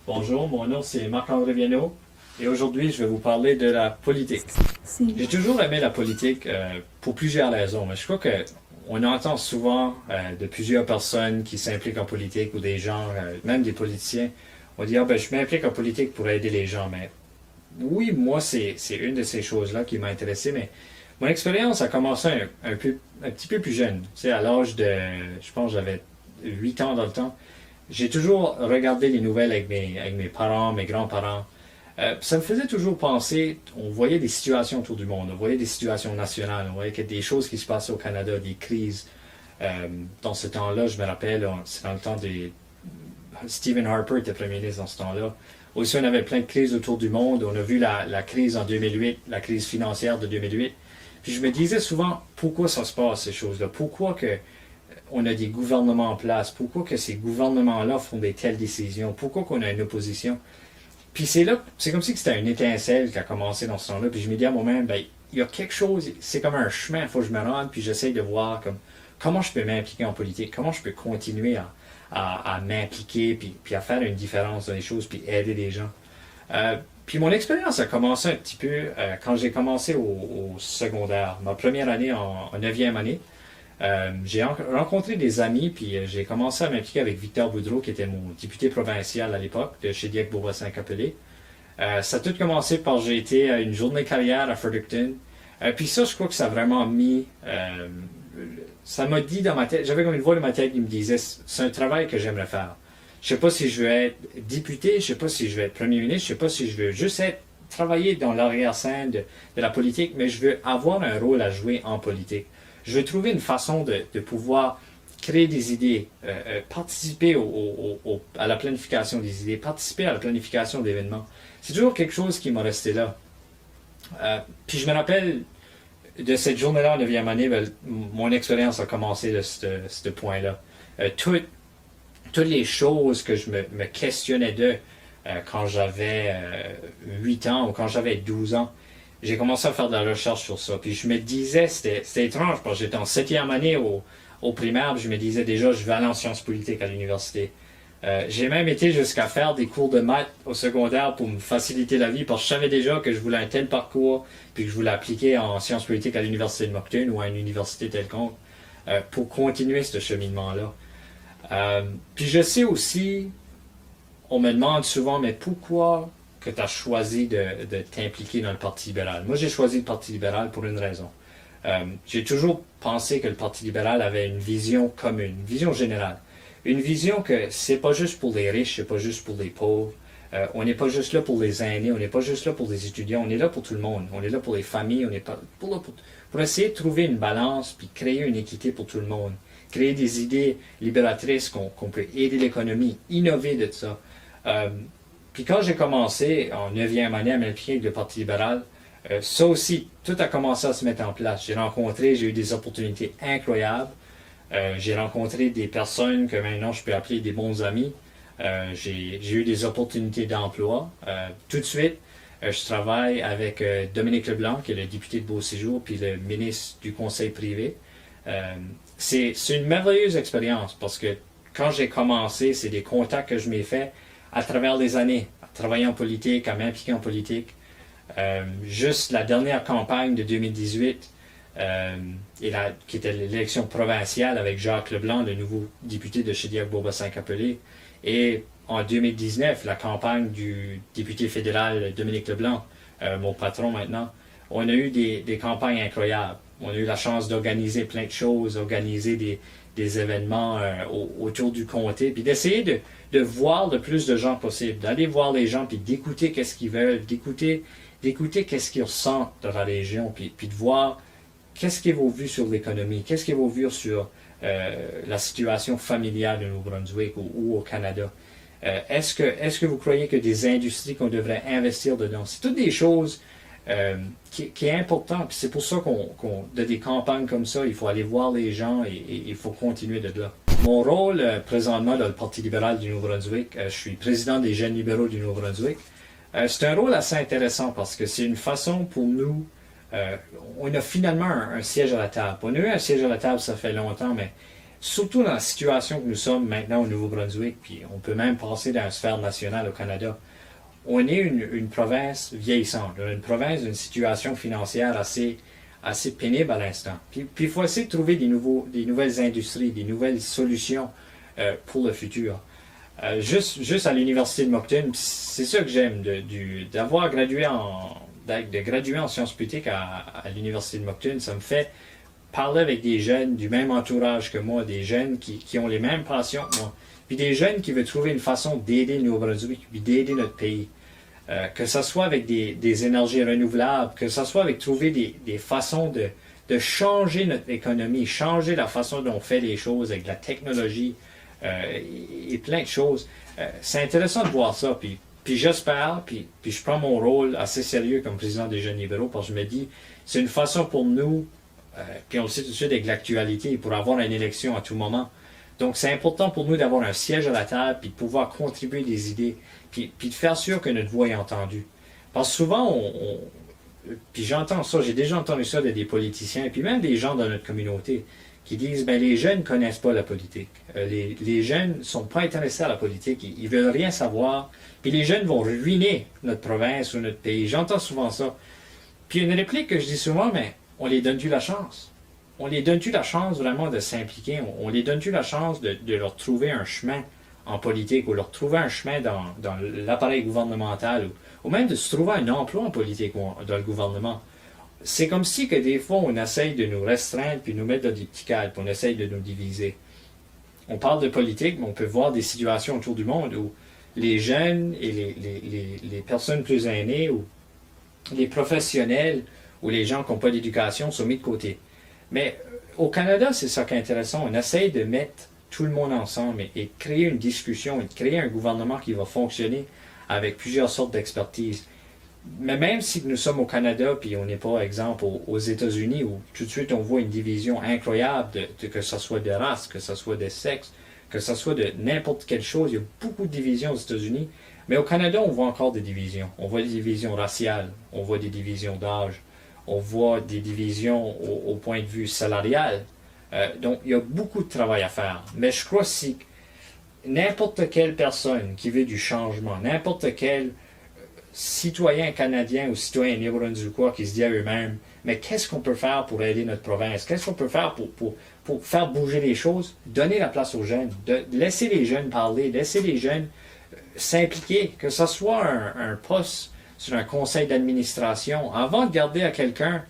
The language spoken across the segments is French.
Bonjour, mon nom c'est Marc-André Viano et aujourd'hui je vais vous parler de la politique. J'ai toujours aimé la politique pour plusieurs raisons, mais je crois que on entend souvent de plusieurs personnes qui s'impliquent en politique ou des gens, même des politiciens, on dit ah, ben, je m'implique en politique pour aider les gens. Mais oui, moi c'est une de ces choses-là qui m'a intéressé, mais mon expérience a commencé un petit peu plus jeune. Tu sais, à l'âge de, je pense que j'avais 8 ans dans le temps. J'ai toujours regardé les nouvelles avec mes parents, mes grands-parents. Ça me faisait toujours penser, on voyait des situations autour du monde, on voyait des situations nationales, on voyait qu'il y a des choses qui se passaient au Canada, des crises. Dans ce temps-là, je me rappelle, c'est dans le temps des... Stephen Harper était premier ministre dans ce temps-là. Aussi, on avait plein de crises autour du monde. On a vu la crise en 2008, la crise financière de 2008. Puis je me disais souvent, pourquoi ça se passe, ces choses-là? Pourquoi que on a des gouvernements en place? Pourquoi que ces gouvernements-là font des telles décisions? Pourquoi qu'on a une opposition? Puis c'est là, c'est comme si c'était une étincelle qui a commencé dans ce temps-là. Puis je me dis à moi-même, ben, il y a quelque chose, c'est comme un chemin, il faut que je me rende, puis j'essaye de voir comme, comment je peux m'impliquer en politique, comment je peux continuer à m'impliquer, puis à faire une différence dans les choses, puis aider les gens. Puis mon expérience a commencé un petit peu quand j'ai commencé au secondaire, ma première année en 9e année. J'ai rencontré des amis, puis j'ai commencé à m'impliquer avec Victor Boudreau, qui était mon député provincial à l'époque, de chez Dieppe-Beaubassin-Capelé. Ça a tout commencé par j'ai été à une journée carrière à Fredericton. Puis ça, je crois que ça a vraiment mis... ça m'a dit dans ma tête, j'avais comme une voix dans ma tête qui me disait, c'est un travail que j'aimerais faire. Je sais pas si je veux être député, je sais pas si je veux être premier ministre, je sais pas si je veux juste travailler dans l'arrière-scène de la politique, mais je veux avoir un rôle à jouer en politique. Je veux trouver une façon de pouvoir créer des idées, participer à la planification des idées, participer à la planification d'événements. C'est toujours quelque chose qui m'a resté là. Puis je me rappelle de cette journée-là en 9e année, ben, mon expérience a commencé de ce point-là. Toutes les choses que je me questionnais quand j'avais 8 ans ou quand j'avais 12 ans, j'ai commencé à faire de la recherche sur ça. Puis je me disais, c'était étrange, parce que j'étais en 7e année au primaire, puis je me disais déjà, je vais aller en sciences politiques à l'université. J'ai même été jusqu'à faire des cours de maths au secondaire pour me faciliter la vie, parce que je savais déjà que je voulais un tel parcours, puis que je voulais appliquer en sciences politiques à l'université de Moncton ou à une université quelconque, pour continuer ce cheminement-là. Puis je sais aussi, on me demande souvent, mais pourquoi que tu as choisi de t'impliquer dans le Parti libéral? Moi, j'ai choisi le Parti libéral pour une raison. J'ai toujours pensé que le Parti libéral avait une vision commune, une vision générale. Une vision que c'est pas juste pour les riches, c'est pas juste pour les pauvres. On n'est pas juste là pour les aînés, on n'est pas juste là pour les étudiants, on est là pour tout le monde. On est là pour les familles, on est pas pour essayer de trouver une balance puis créer une équité pour tout le monde. Créer des idées libératrices qu'on peut aider l'économie, innover de ça. Puis quand j'ai commencé en 9e année à m'impliquer avec le Parti libéral, ça aussi, tout a commencé à se mettre en place. J'ai eu des opportunités incroyables. J'ai rencontré des personnes que maintenant je peux appeler des bons amis. J'ai eu des opportunités d'emploi. Tout de suite, je travaille avec Dominique Leblanc, qui est le député de Beauséjour, puis le ministre du Conseil privé. C'est une merveilleuse expérience parce que quand j'ai commencé, c'est des contacts que je m'ai faits à travers les années, à travailler en politique, à m'impliquer en politique. Juste la dernière campagne de 2018, qui était l'élection provinciale avec Jacques Leblanc, le nouveau député de Chaudière-Beaubassin-Capelé, et en 2019, la campagne du député fédéral Dominique Leblanc, mon patron maintenant, on a eu des campagnes incroyables. On a eu la chance d'organiser plein de choses, organiser des événements autour du comté, puis d'essayer de voir le plus de gens possible, d'aller voir les gens, puis d'écouter qu'est-ce qu'ils veulent, d'écouter qu'est-ce qu'ils ressentent dans la région, puis de voir qu'est-ce qui est vos vues sur l'économie, qu'est-ce qui est vos vues sur la situation familiale de Nouveau-Brunswick ou au Canada. Est-ce que vous croyez que des industries qu'on devrait investir dedans, c'est toutes des choses qui est important. Puis c'est pour ça de des campagnes comme ça, il faut aller voir les gens et il faut continuer de là. Mon rôle présentement dans le Parti libéral du Nouveau-Brunswick, je suis président des Jeunes libéraux du Nouveau-Brunswick. C'est un rôle assez intéressant parce que c'est une façon pour nous, on a finalement un siège à la table. On a eu un siège à la table, ça fait longtemps, mais surtout dans la situation que nous sommes maintenant au Nouveau-Brunswick, puis on peut même passer dans la sphère nationale au Canada. On est une province vieillissante, une province d'une situation financière assez pénible à l'instant. Puis il faut essayer de trouver des nouvelles industries, des nouvelles solutions pour le futur. Juste à l'Université de Moncton, c'est ça que j'aime, d'avoir gradué de graduer en sciences politiques à l'Université de Moncton. Ça me fait parler avec des jeunes du même entourage que moi, des jeunes qui ont les mêmes passions que moi, puis des jeunes qui veulent trouver une façon d'aider le Nouveau-Brunswick, puis d'aider notre pays. Que ce soit avec des énergies renouvelables, que ce soit avec trouver des façons de changer notre économie, changer la façon dont on fait les choses avec la technologie et plein de choses. C'est intéressant de voir ça, puis j'espère, puis je prends mon rôle assez sérieux comme président des Jeunes libéraux, parce que je me dis, c'est une façon pour nous, puis on le sait tout de suite avec l'actualité, pour avoir une élection à tout moment. Donc c'est important pour nous d'avoir un siège à la table, puis de pouvoir contribuer des idées, puis de faire sûr que notre voix est entendue. Parce que souvent, puis j'entends ça, j'ai déjà entendu ça de des politiciens, puis même des gens dans notre communauté, qui disent, ben les jeunes ne connaissent pas la politique. Les jeunes ne sont pas intéressés à la politique, ils ne veulent rien savoir, puis les jeunes vont ruiner notre province ou notre pays. J'entends souvent ça. Puis une réplique que je dis souvent, mais on les donne-tu la chance? On les donne-tu la chance vraiment de s'impliquer? On les donne-tu la chance de leur trouver un chemin en politique, ou leur trouver un chemin dans l'appareil gouvernemental, ou même de se trouver un emploi en politique ou dans le gouvernement? C'est comme si que des fois on essaye de nous restreindre puis nous mettre dans des petits cadres, puis on essaye de nous diviser. On parle de politique, mais on peut voir des situations autour du monde où les jeunes et les personnes plus aînées, ou les professionnels, ou les gens qui n'ont pas d'éducation sont mis de côté. Mais au Canada, c'est ça qui est intéressant. On essaye de mettre tout le monde ensemble et de créer une discussion et de créer un gouvernement qui va fonctionner avec plusieurs sortes d'expertise. Mais même si nous sommes au Canada, puis on n'est pas, exemple, aux États-Unis, où tout de suite on voit une division incroyable, que ce soit de race, que ce soit de sexe, que ce soit de n'importe quelle chose, il y a beaucoup de divisions aux États-Unis. Mais au Canada, on voit encore des divisions. On voit des divisions raciales, on voit des divisions d'âge, on voit des divisions au point de vue salarial. Donc, il y a beaucoup de travail à faire. Mais je crois si n'importe quelle personne qui veut du changement, n'importe quel citoyen canadien ou citoyen néo-brunswickois qui se dit à eux-mêmes, mais qu'est-ce qu'on peut faire pour aider notre province? Qu'est-ce qu'on peut faire pour faire bouger les choses? Donner la place aux jeunes, laisser les jeunes parler, laisser les jeunes s'impliquer, que ce soit un poste sur un conseil d'administration, avant de garder à quelqu'un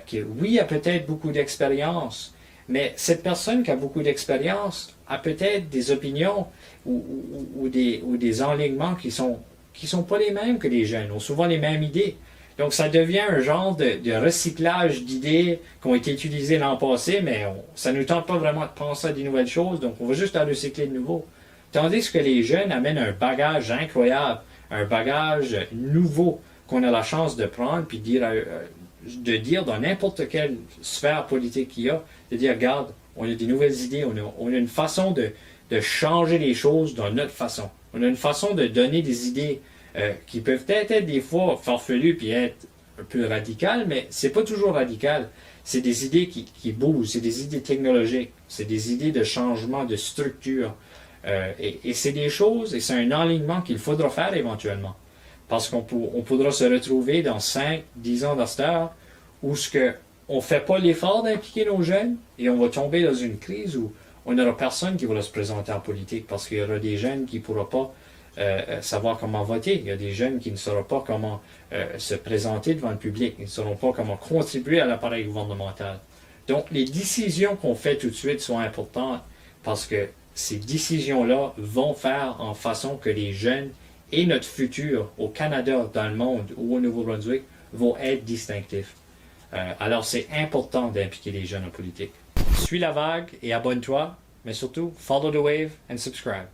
qui, oui, a peut-être beaucoup d'expérience, mais cette personne qui a beaucoup d'expérience a peut-être des opinions ou des enlignements qui sont pas les mêmes que les jeunes, ont souvent les mêmes idées. Donc ça devient un genre de recyclage d'idées qui ont été utilisées l'an passé, mais ça ne nous tente pas vraiment de penser à des nouvelles choses, donc on va juste en recycler de nouveau. Tandis que les jeunes amènent un bagage incroyable, un bagage nouveau qu'on a la chance de prendre, puis de dire dans n'importe quelle sphère politique qu'il y a, de dire, regarde, on a des nouvelles idées, on a une façon de changer les choses dans notre façon. On a une façon de donner des idées qui peuvent être des fois farfelues puis être un peu radicales, mais c'est pas toujours radical. C'est des idées qui bougent, c'est des idées technologiques, c'est des idées de changement de structure. Et c'est des choses, et c'est un enlignement qu'il faudra faire éventuellement. Parce qu'on pourra se retrouver dans 5, 10 ans d'heure où on ne fait pas l'effort d'impliquer nos jeunes et on va tomber dans une crise où on n'aura personne qui va se présenter en politique parce qu'il y aura des jeunes qui ne pourront pas savoir comment voter. Il y a des jeunes qui ne sauront pas comment se présenter devant le public. Ils ne sauront pas comment contribuer à l'appareil gouvernemental. Donc, les décisions qu'on fait tout de suite sont importantes parce que ces décisions-là vont faire en façon que les jeunes et notre futur au Canada, dans le monde ou au Nouveau-Brunswick vont être distinctifs. Alors, c'est important d'impliquer les jeunes en politique. Suis la vague et abonne-toi, mais surtout, follow the wave and subscribe.